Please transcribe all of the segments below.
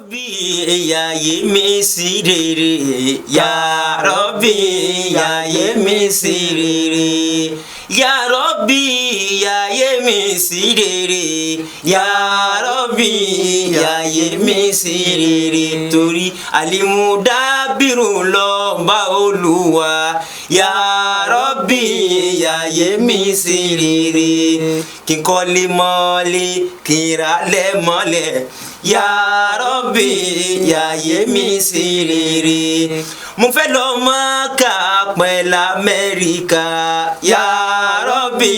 Rabbi yàyé mi sí rere, Ya Rabbi yàyé mi sí rere. Ya Rabbi yàyé mi sí rere, Ya Rabbi yàyé mi sí rere. Torí Alimudabiru lọ́ba Olúwa, Ya Rabbi yàyé mi sí rere. Kí n kọ́lé mọ́lé, kí n ralẹ̀ mọ́lẹ̀, Ya Rabbi yàyé mi sí rere. Mo fẹ́ lọ Mákà pẹ̀lú Amẹ́ríkà, Ya Rabbi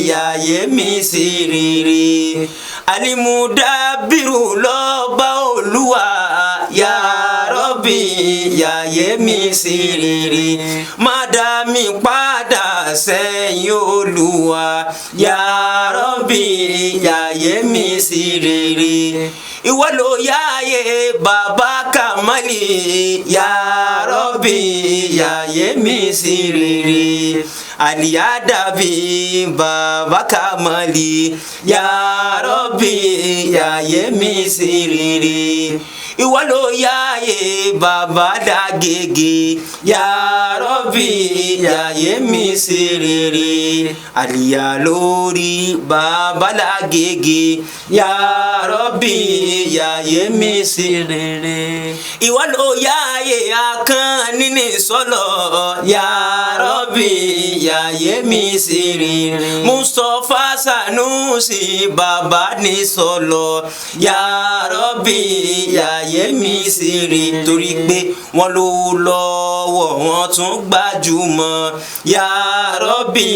yàyé mi sí rere. Alimudabiru lọ́ba Olúwa, Ya Rabbi yàyé mi sí rere. Má dá mi padà sẹ́yìn Olúwa, Ya Rabbi yàyé mi sí rere. Ìwọ ló yáyé Baba Kamali, Ya Rabbi yàyé mi sí rere. Aliyadabi Baba Kamali, Ya Rabbi yàyé mi sí rere. Ìwọ ló yáyé Baba Dagege, Ya Rabbi yàyé mi sí rere. Aliya lórí Baba Dagege, Ya Rabbi yàyé mi sí rere. Ìwọ ló yáyé Akànnì ní Ìsọ̀lọ̀, Ya Rabbi yàyé mi sí rere. Mustapha Sanusi Baba ní Ìsọ̀lọ̀, Ya Rabbi yàyé mi sí rere. Torí pé wọ́n lówó lọ́wọ́ wọ́n tún gbajúmọ̀, Ya Rabbi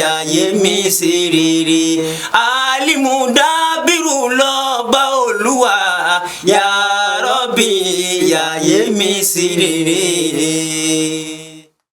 yàyé mi sí rere. Alimudabiru lọ́ba Olúwa, Ya Rabbi yàyé mi sí rere.